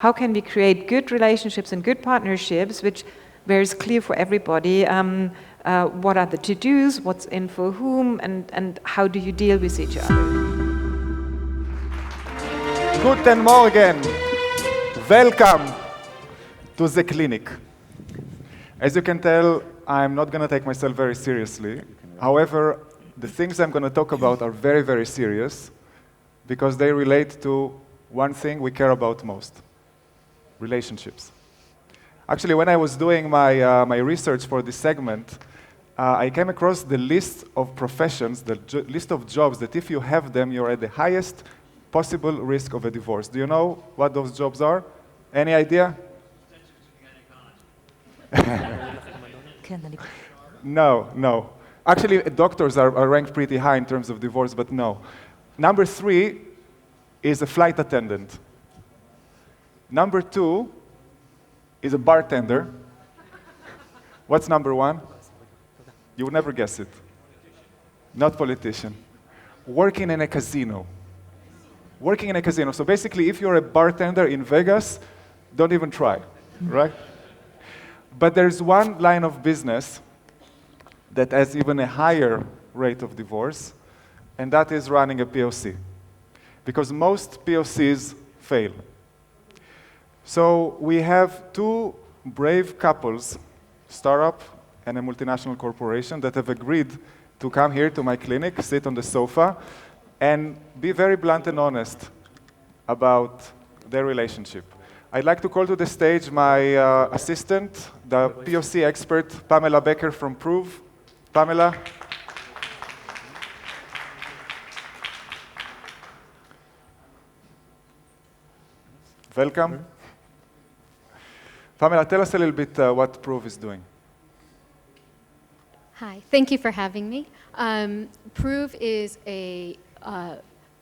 How can we create good relationships and good partnerships, where it's clear for everybody what are the to-dos, what's in for whom, and how do you deal with each other? Guten Morgen. Welcome to the clinic. As you can tell, I'm not going to take myself very seriously. However, the things I'm going to talk about are very, very serious because they relate to one thing we care about most: relationships. Actually, when I was doing my research for this segment, I came across the list of professions, the list of jobs that if you have them, you're at the highest possible risk of a divorce. Do you know what those jobs are? Any idea? No. Actually, doctors are ranked pretty high in terms of divorce, but no. Number 3 is a flight attendant. Number 2 is a bartender. What's number 1? You would never guess it. Not politician. Working in a casino. Working in a casino. So basically, if you're a bartender in Vegas, don't even try, right? But there's one line of business that has even a higher rate of divorce, and that is running a POC. Because most POCs fail. So we have 2 brave couples, startup and a multinational corporation, that have agreed to come here to my clinic, sit on the sofa, and be very blunt and honest about their relationship. I'd like to call to the stage my assistant, the POC expert, Pamela Becker from prooV. Pamela. Welcome. Pamela, tell us a little bit what prooV is doing. Hi, thank you for having me. prooV is a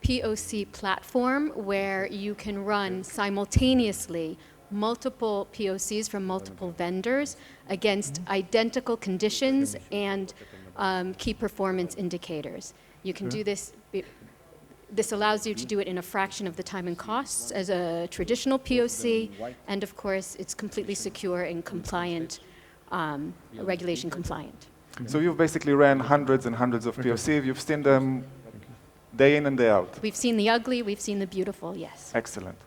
POC platform where you can run simultaneously multiple POCs from multiple vendors against identical conditions and key performance indicators. You can do this. This allows you to do it in a fraction of the time and costs as a traditional POC, and of course, it's completely secure and compliant, regulation compliant. So you've basically ran hundreds and hundreds of POCs. You've seen them day in and day out. We've seen the ugly, we've seen the beautiful, yes. Excellent.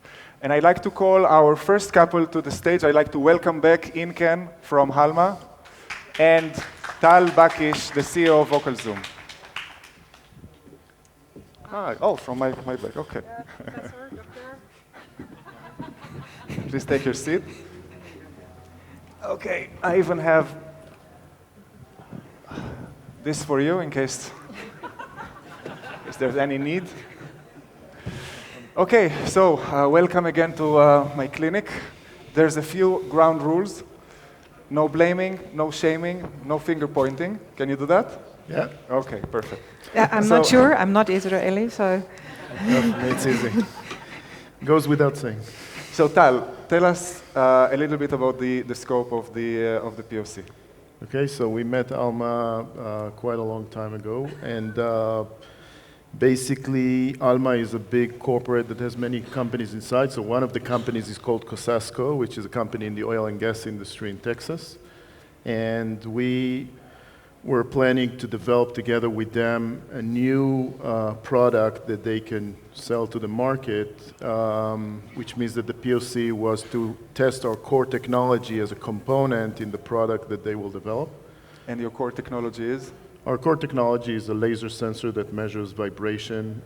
And I'd like to call our first couple to the stage. I'd like to welcome back Inken from Halma and Tal Bakish, the CEO of VocalZoom. Hi. Oh, from my back, okay. Please take your seat. Okay, I even have this for you in case there's any need. Okay, so welcome again to my clinic. There's a few ground rules. No blaming, no shaming, no finger pointing. Can you do that? Yeah. Okay, perfect. Yeah, I'm not sure. I'm not Israeli, so. It's easy. Goes without saying. So Tal, tell us a little bit about the scope of the POC. Okay, so we met Alma quite a long time ago, and basically Alma is a big corporate that has many companies inside. So one of the companies is called Cosasco, which is a company in the oil and gas industry in Texas, and we were planning to develop together with them a new product that they can sell to the market, which means that the POC was to test our core technology as a component in the product that they will develop. And your core technology is? Our core technology is a laser sensor that measures vibration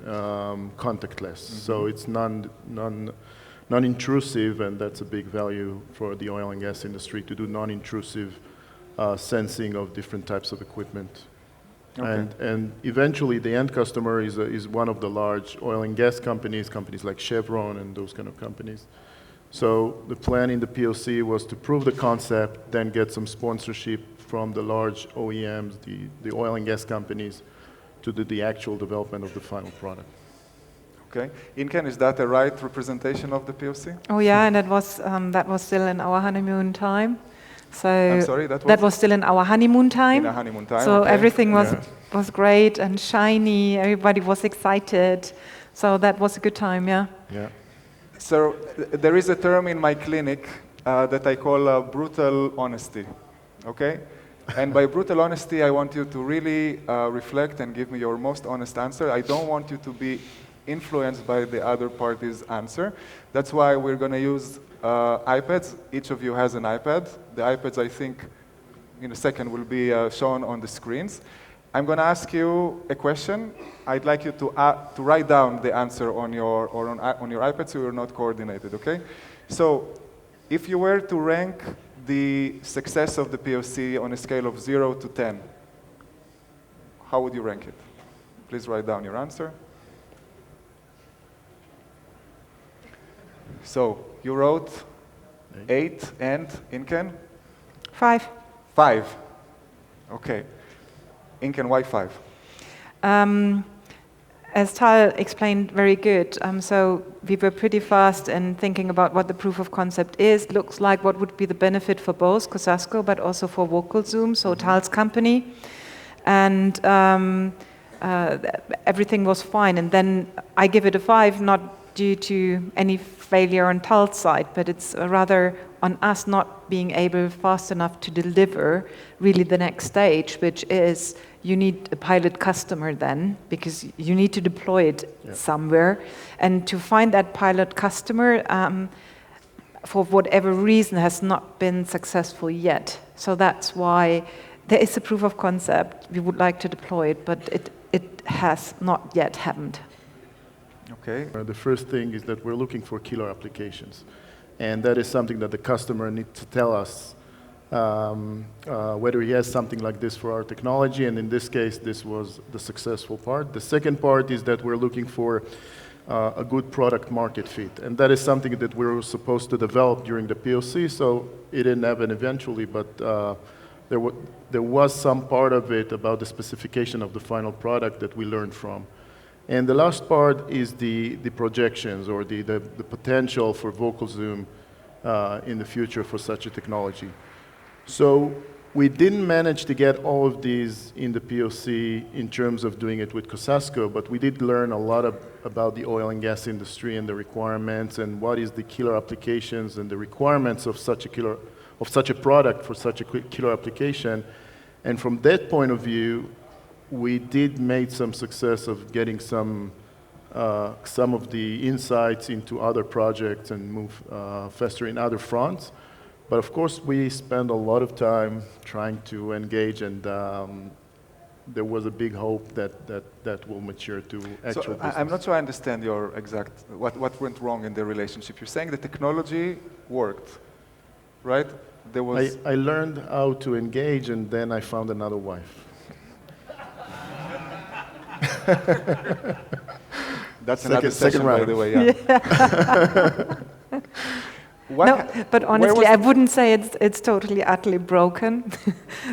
contactless. So it's non-intrusive, and that's a big value for the oil and gas industry, to do non-intrusive sensing of different types of equipment. Okay. And eventually the end customer is one of the large oil and gas companies like Chevron and those kind of companies. So the plan in the POC was to prove the concept, then get some sponsorship from the large OEMs, the oil and gas companies, to do the actual development of the final product. Okay. Inken, is that a right representation of the POC? Oh yeah, and that was still in our honeymoon time. So I'm sorry, that was still in our honeymoon time. In our honeymoon time. So okay. everything was great and shiny. Everybody was excited. So that was a good time, yeah. Yeah. So there is a term in my clinic that I call brutal honesty, okay? And by brutal honesty, I want you to really reflect and give me your most honest answer. I don't want you to be influenced by the other party's answer. That's why we're going to use iPads. Each of you has an iPad. The iPads, I think, in a second will be shown on the screens. I'm going to ask you a question. I'd like you to write down the answer on your iPad so you're not coordinated, okay? So if you were to rank the success of the POC on a scale of 0 to 10, how would you rank it? Please write down your answer. So you wrote 8 and Inken? 5. 5. Okay. Inken, why 5? As Tal explained very good, so we were pretty fast in thinking about what the proof of concept is. Looks like what would be the benefit for both Kosasco, but also for VocalZoom, so Tal's company. And everything was fine. And then I give it a 5, not due to any failure on Tal's side, but it's rather on us not being able fast enough to deliver really the next stage, which is you need a pilot customer then, because you need to deploy it somewhere. And to find that pilot customer, for whatever reason, has not been successful yet. So that's why there is a proof of concept. We would like to deploy it, but it has not yet happened. Okay. The first thing is that we're looking for killer applications. And that is something that the customer needs to tell us whether he has something like this for our technology, and in this case, this was the successful part. The second part is that we're looking for a good product market fit, and that is something that we were supposed to develop during the POC, so it didn't happen eventually, but there was some part of it about the specification of the final product that we learned from. And the last part is the projections or the potential for VocalZoom in the future for such a technology. So we didn't manage to get all of these in the POC in terms of doing it with Kosasco, but we did learn a lot about the oil and gas industry and the requirements and what is the killer applications and the requirements of such a product for such a killer application. And from that point of view, we did make some success of getting some of the insights into other projects and move faster in other fronts. But of course, we spent a lot of time trying to engage, and there was a big hope that will mature to actual business. I'm not sure I understand your exact, what went wrong in the relationship. You're saying the technology worked, right? There was I learned how to engage, and then I found another wife. That's another session, by the way. Yeah. No, but honestly, I wouldn't say it's totally, utterly broken.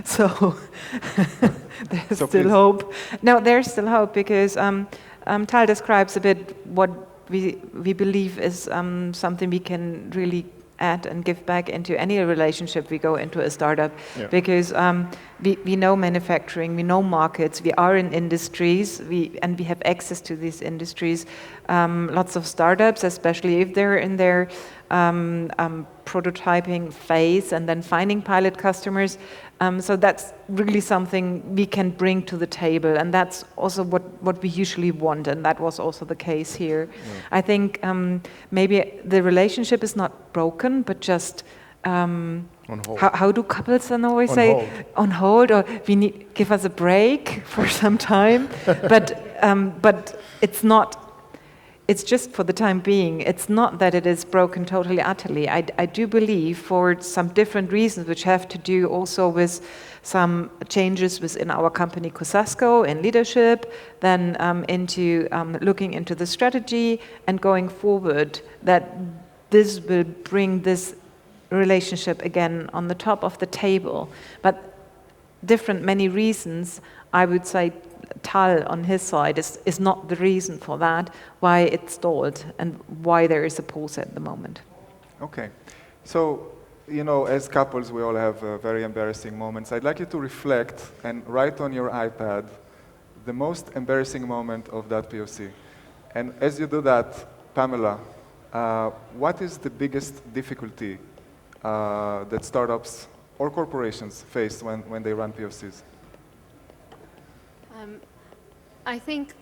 So there's still hope. No, there's still hope because Tal describes a bit what we believe is something we can really add and give back into any relationship we go into a startup, because we know manufacturing, we know markets, we are in industries, and we have access to these industries. Lots of startups, especially if they're in their prototyping phase and then finding pilot customers. So that's really something we can bring to the table, and that's also what we usually want, and that was also the case here. I think maybe the relationship is not broken, but just on hold. How do couples then always say? On hold, or give us a break for some time. But it's not. It's just for the time being. It's not that it is broken totally, utterly. I do believe for some different reasons, which have to do also with some changes within our company Kosasco in leadership, then into looking into the strategy and going forward, that this will bring this relationship again on the top of the table. But many reasons, I would say, Tal on his side is not the reason for that, why it stalled and why there is a pause at the moment. Okay. So, as couples, we all have very embarrassing moments. I'd like you to reflect and write on your iPad the most embarrassing moment of that POC. And as you do that, Pamela, what is the biggest difficulty that startups or corporations face when they run POCs? I think,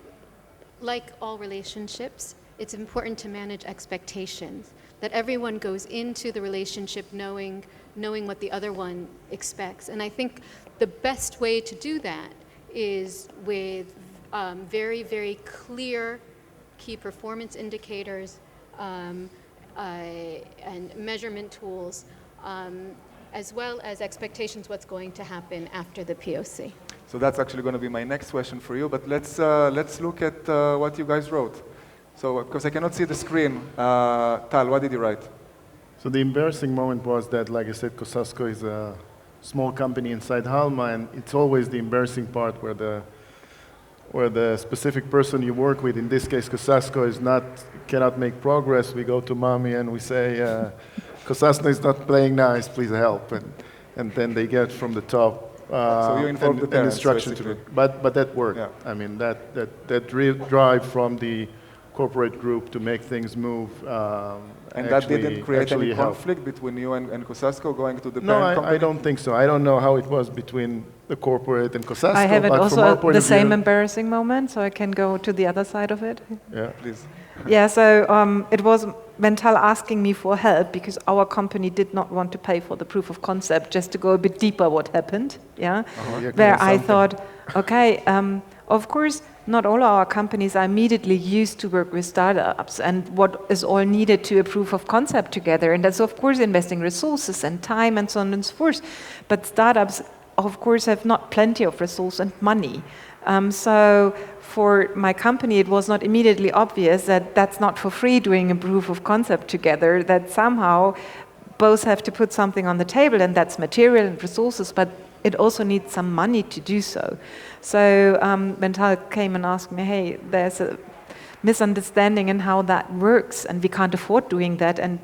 like all relationships, it's important to manage expectations, that everyone goes into the relationship knowing what the other one expects. And I think the best way to do that is with very, very clear key performance indicators and measurement tools, as well as expectations what's going to happen after the POC. So that's actually going to be my next question for you, but let's look at what you guys wrote. So, because I cannot see the screen, Tal, what did you write? So the embarrassing moment was that, like I said, Kosasco is a small company inside Halma, and it's always the embarrassing part where the specific person you work with, in this case Kosasco, cannot make progress. We go to mommy and we say, Kosasco is not playing nice, please help. And then they get from the top so you involve the parents, instruction to it. But that worked. Yeah. I mean, that drive from the corporate group to make things move. And that didn't create any conflict between you and Kosasco going to the parent company? No, I don't think so. I don't know how it was between the corporate and Kosasco. I have it but also the same view, embarrassing moment, so I can go to the other side of it. Yeah, please. Yeah, so it was Mental asking me for help because our company did not want to pay for the proof of concept, just to go a bit deeper what happened, yeah? Where I thought, okay, of course, not all our companies are immediately used to work with startups and what is all needed to a proof of concept together. And that's, of course, investing resources and time and so on and so forth. But startups, of course, have not plenty of resource and money. So for my company, it was not immediately obvious that that's not for free doing a proof of concept together, that somehow both have to put something on the table, and that's material and resources, but it also needs some money to do so. So Mental came and asked me, hey, there's a misunderstanding in how that works, and we can't afford doing that, and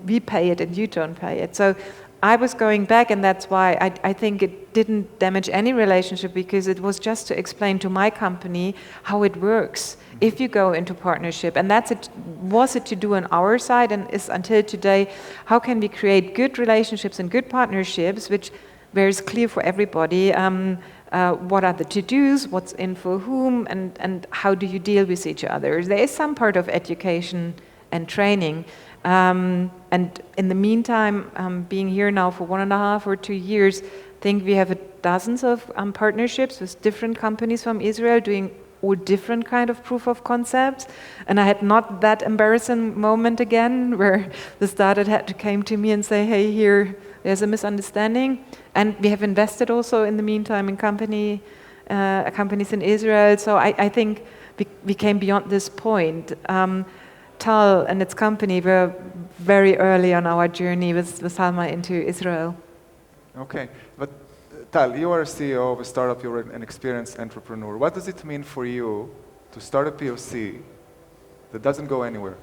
we pay it and you don't pay it. So I was going back, and that's why I think it didn't damage any relationship, because it was just to explain to my company how it works if you go into partnership. And that's it, was it to do on our side, and is until today, how can we create good relationships and good partnerships, where it's clear for everybody what are the to-dos, what's in for whom, and how do you deal with each other. There is some part of education and training. And in the meantime, being here now for 1.5 or 2 years, I think we have dozens of partnerships with different companies from Israel doing all different kind of proof of concepts. And I had not that embarrassing moment again where the startup had to came to me and say, hey, here, there's a misunderstanding. And we have invested also in the meantime in companies in Israel. So I think we came beyond this point. Tal and its company were very early on our journey with Salma into Israel. Okay, but Tal, you are a CEO of a startup, you're an experienced entrepreneur. What does it mean for you to start a POC that doesn't go anywhere?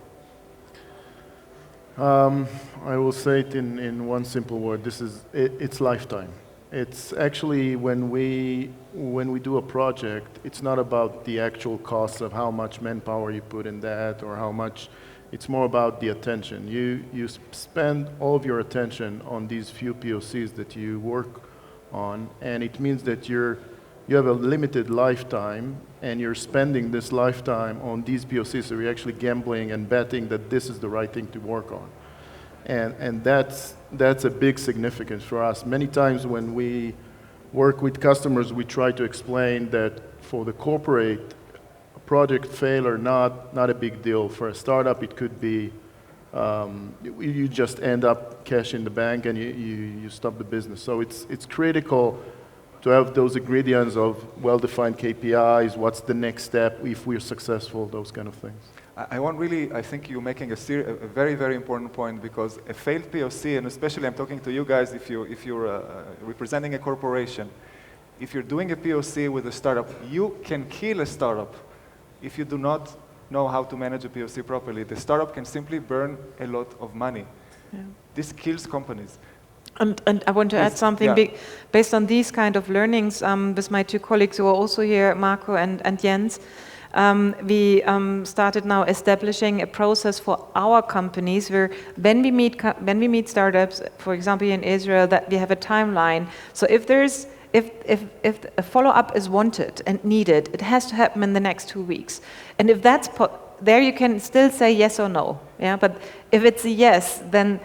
I will say it in one simple word. It's lifetime. It's actually when we do a project, it's not about the actual cost of how much manpower you put in that or how much. It's more about the attention. You spend all of your attention on these few POCs that you work on, and it means that you have a limited lifetime, and you're spending this lifetime on these POCs, so you're actually gambling and betting that this is the right thing to work on. And that's a big significance for us. Many times when we work with customers, we try to explain that for the corporate, a project failure, not a big deal. For a startup, it could be you just end up cash in the bank and you stop the business. So it's critical to have those ingredients of well-defined KPIs, what's the next step if we're successful, those kind of things. I think you're making a very, very important point, because a failed POC, and especially I'm talking to you guys if you're representing a corporation, if you're doing a POC with a startup, you can kill a startup if you do not know how to manage a POC properly. The startup can simply burn a lot of money. Yeah. This kills companies. And I want to add something big, based on these kind of learnings with my 2 colleagues who are also here, Marco and Jens. We started now establishing a process for our companies where when we meet startups, for example in Israel, that we have a timeline. So if a follow-up is wanted and needed, it has to happen in the next 2 weeks. And if that's there, you can still say yes or no. Yeah, but if it's a yes, then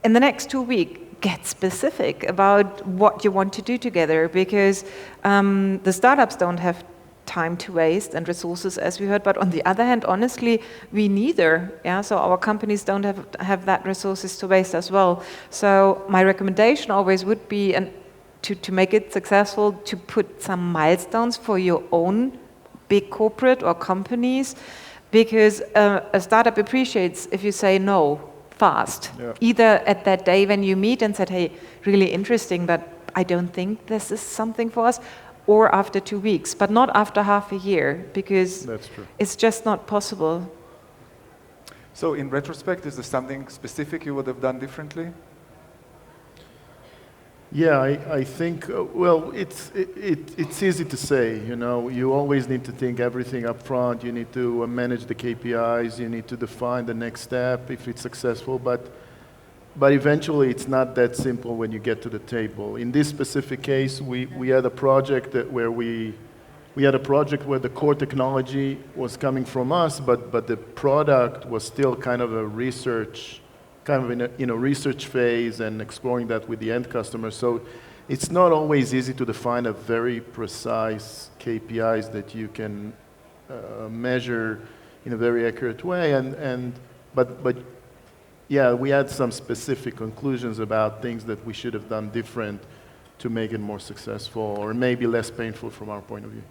in the next 2 weeks, get specific about what you want to do together, because the startups don't have time to waste and resources, as we heard, but on the other hand, honestly, we neither. Yeah, so our companies don't have that resources to waste as well. So my recommendation always would be, and to make it successful, to put some milestones for your own big corporate or companies, because a startup appreciates if you say no fast. Yeah. Either at that day when you meet and said, hey, really interesting, but I don't think this is something for us, or after 2 weeks, but not after half a year, because that's true. It's just not possible. So in retrospect, is there something specific you would have done differently? Yeah, I think, well, it's easy to say, you know, you always need to think everything up front, you need to manage the KPIs, you need to define the next step if it's successful, but eventually it's not that simple when you get to the table. In this specific case, we had a project where the core technology was coming from us, but the product was still kind of a research, in a research phase and exploring that with the end customer. So it's not always easy to define a very precise KPIs that you can measure in a very accurate way. But yeah, we had some specific conclusions about things that we should have done different to make it more successful, or maybe less painful from our point of view.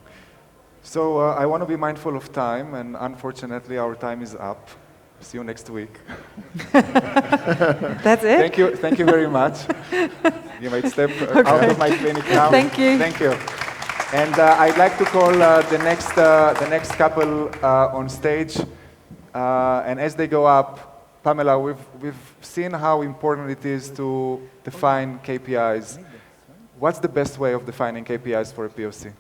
So I want to be mindful of time, and unfortunately our time is up. See you next week. That's it? Thank you very much. You might step out of my clinic now. Thank you. Thank you. And I'd like to call the next couple on stage. And as they go up, Pamela, we've seen how important it is to define KPIs. What's the best way of defining KPIs for a POC?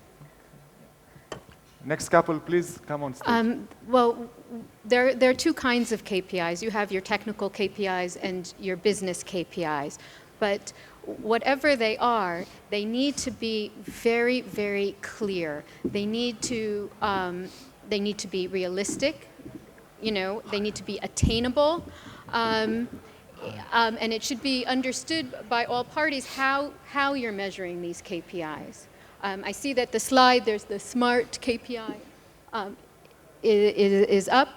Next couple, please come on stage. Well, there are two kinds of KPIs. You have your technical KPIs and your business KPIs. But whatever they are, they need to be very, very clear. They need to be realistic. You know, they need to be attainable. And it should be understood by all parties how you're measuring these KPIs. I see that the slide, there's the SMART KPI is up,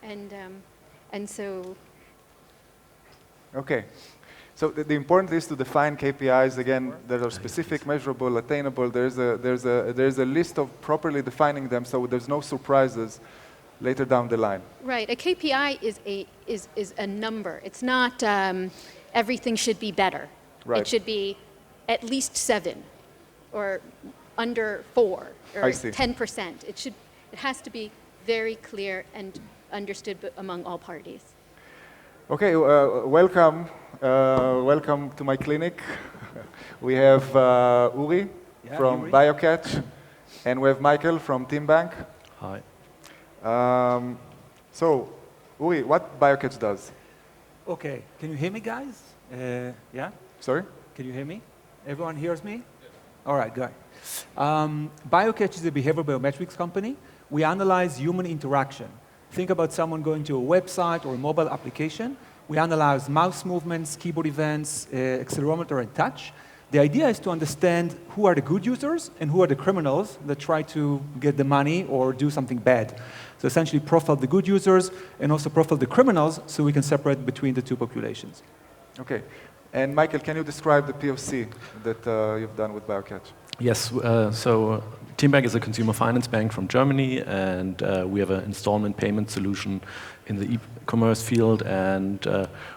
and so. Okay, so the important is to define KPIs. Again, there are specific, measurable, attainable. There's a list of properly defining them, so there's no surprises later down the line. Right, a KPI is a number. It's not everything should be better. Right. It should be at least 7. Or under 4, or 10%. It has to be very clear and understood among all parties. Okay, welcome to my clinic. We have Uri from Uri. BioCatch, and we have Michael from TeamBank. Hi. So, Uri, what BioCatch does? Okay, can you hear me, guys? Yeah? Sorry? Can you hear me? Everyone hears me? All right, good. BioCatch is a behavioral biometrics company. We analyze human interaction. Think about someone going to a website or a mobile application. We analyze mouse movements, keyboard events, accelerometer, and touch. The idea is to understand who are the good users and who are the criminals that try to get the money or do something bad. So essentially profile the good users and also profile the criminals so we can separate between the two populations. Okay. And Michael, can you describe the POC that you've done with BioCatch? Yes, so TeamBank is a consumer finance bank from Germany, and we have an installment payment solution in the e-commerce field, and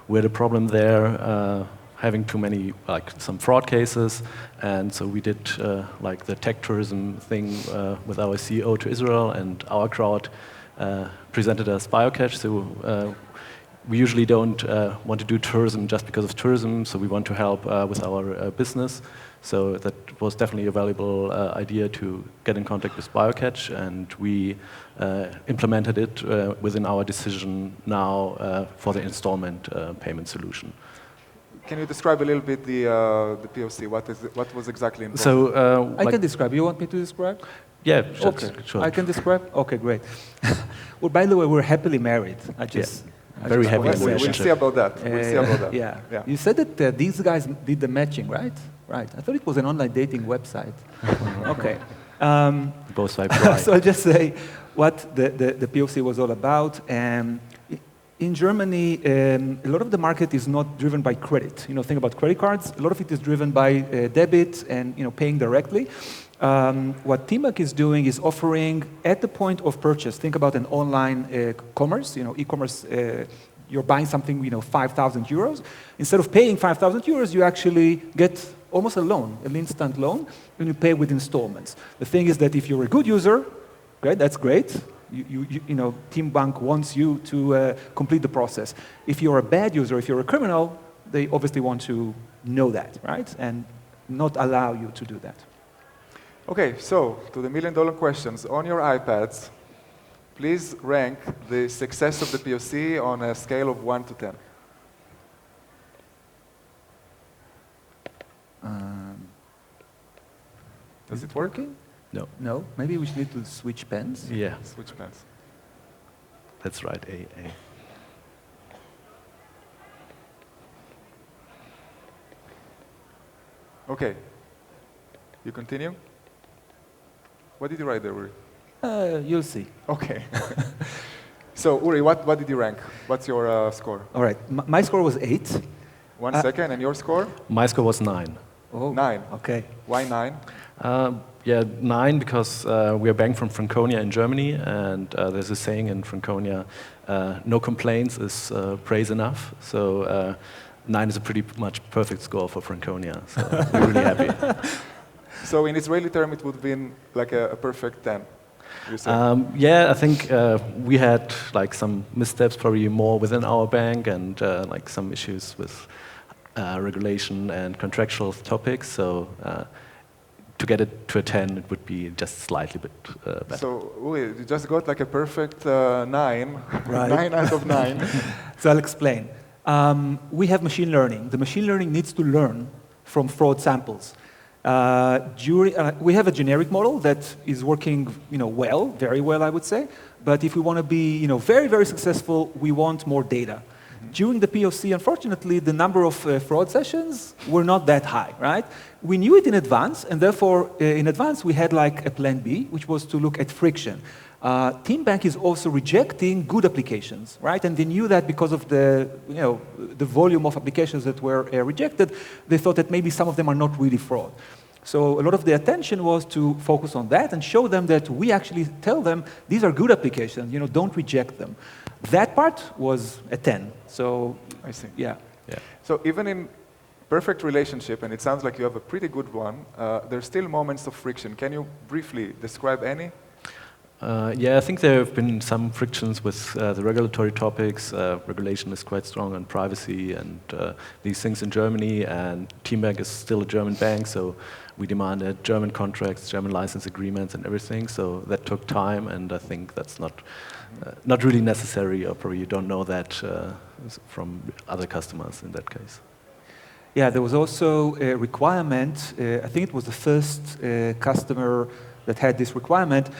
we had a problem there having too many, like some fraud cases, and so we did like the tech tourism thing with our CEO to Israel, and OurCrowd presented us BioCatch. So we usually don't want to do tourism just because of tourism, so we want to help with our business. So that was definitely a valuable idea to get in contact with BioCatch, and we implemented it within our decision now for the installment payment solution. Can you describe a little bit the POC? What was exactly involved? So I can describe. You want me to describe? Yeah, Okay. sure. I can describe? Okay, great. Well, by the way, we're happily married. Very happy We'll relationship. see about that. We'll see about that. Yeah. You said that these guys did the matching, right? Right. I thought it was an online dating website. Okay. Both sides right. So I'll just say what the POC was all about. In Germany, a lot of the market is not driven by credit. Think about credit cards. A lot of it is driven by debit and paying directly. What TeamBank is doing is offering at the point of purchase. Think about an online commerce. E-commerce. You're buying something, 5,000 euros. Instead of paying 5,000 euros, you actually get almost a loan, an instant loan, and you pay with installments. The thing is that if you're a good user, great, that's great. TeamBank wants you to complete the process. If you're a bad user, if you're a criminal, they obviously want to know that, right? And not allow you to do that. Okay, so to the million-dollar questions. On your iPads, please rank the success of the POC on a scale of 1 to 10. Does it work? No. No? Maybe we need to switch pens? Yeah, Switch pens. that's right, A. Okay. You continue? What did you write there, Uri? You'll see. Okay. So, Uri, what did you rank? What's your score? All right. My score was 8. 1 second, and your score? My score was 9. Oh, 9. okay. Why 9? Yeah, 9 because we are bank from Franconia in Germany, and there's a saying in Franconia, no complaints is praise enough. So 9 is a pretty much perfect score for Franconia. So we're really happy. So in Israeli term, it would have been like a perfect 10. You say? Yeah, I think we had like some missteps, probably more within our bank, and like some issues with regulation and contractual topics. So to get it to a 10, it would be just slightly bit better. So you just got like a perfect 9, Right. 9 out of 9. So I'll explain. We have machine learning. The machine learning needs to learn from fraud samples. We have a generic model that is working, well, very well, I would say. But if we want to be, very, very successful, we want more data. During the POC, unfortunately, the number of fraud sessions were not that high, right? We knew it in advance, and therefore, in advance, we had like a plan B, which was to look at friction. TeamBank is also rejecting good applications, right? And they knew that because of the volume of applications that were rejected, they thought that maybe some of them are not really fraud. So a lot of the attention was to focus on that and show them that we actually tell them these are good applications, don't reject them. That part was a 10. So I see. Yeah. So even in perfect relationship, and it sounds like you have a pretty good one, there's still moments of friction. Can you briefly describe any? Yeah, I think there have been some frictions with the regulatory topics. Regulation is quite strong on privacy and these things in Germany, and TeamBank is still a German bank, so we demanded German contracts, German license agreements and everything, so that took time, and I think that's not really necessary, or probably you don't know that from other customers in that case. Yeah, there was also a requirement, I think it was the first customer that had this requirement.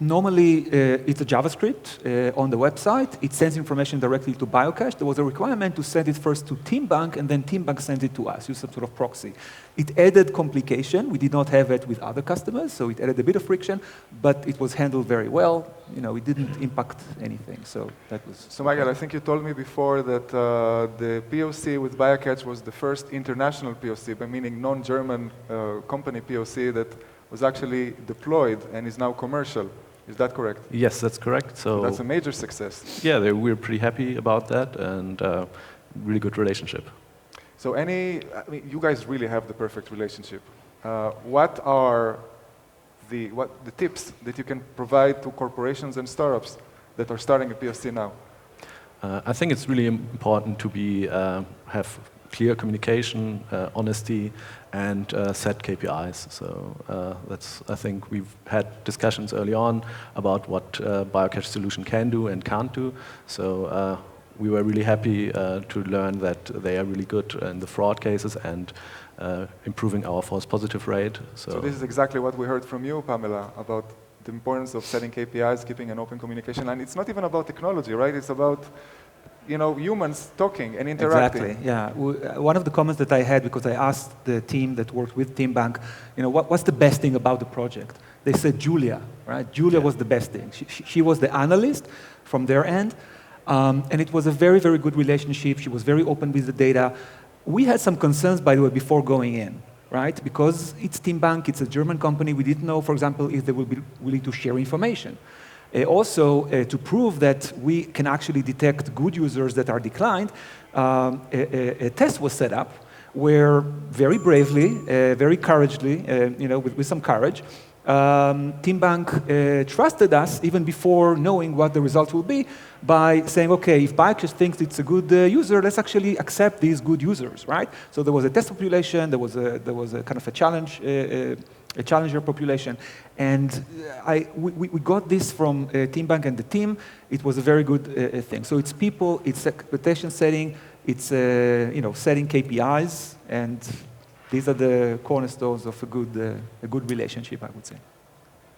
Normally, it's a JavaScript on the website. It sends information directly to BioCatch. There was a requirement to send it first to TeamBank, and then TeamBank sends it to us, use some sort of proxy. It added complication. We did not have it with other customers, so it added a bit of friction, but it was handled very well. It didn't impact anything, so that was... So, Michael, I think you told me before that the POC with BioCatch was the first international POC, by meaning non-German company POC that was actually deployed and is now commercial. Is that correct? Yes, that's correct. So that's a major success. Yeah, we're pretty happy about that, and really good relationship. So you guys really have the perfect relationship. What are the tips that you can provide to corporations and startups that are starting a POC now? I think it's really important to have clear communication, honesty, and set KPIs. So I think we've had discussions early on about what BioCatch solution can do and can't do. So we were really happy to learn that they are really good in the fraud cases and improving our false positive rate. So this is exactly what we heard from you, Pamela, about the importance of setting KPIs, keeping an open communication line. It's not even about technology, right? It's about humans talking and interacting. Exactly, yeah. One of the comments that I had, because I asked the team that worked with TeamBank, what's the best thing about the project? They said Julia, right? Julia was the best thing. She was the analyst from their end, and it was a very, very good relationship. She was very open with the data. We had some concerns, by the way, before going in, right? Because it's TeamBank, it's a German company. We didn't know, for example, if they would be willing to share information. Also, to prove that we can actually detect good users that are declined, a test was set up where very bravely, very courageously, with some courage, TeamBank trusted us even before knowing what the result will be by saying, okay, if BioCatch thinks it's a good user, let's actually accept these good users, right? So there was a test population, there was a kind of a challenge, a challenger population, and we got this from TeamBank and the team. It was a very good thing. So it's people, it's expectation setting, it's setting KPIs, and these are the cornerstones of a good relationship, I would say.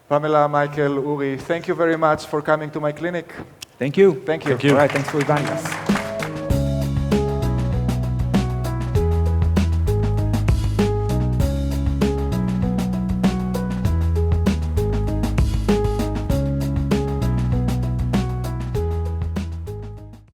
Pamela, Michael, Uri, thank you very much for coming to my clinic. Thank you. Thank you. Thank you. All right, thanks for inviting us.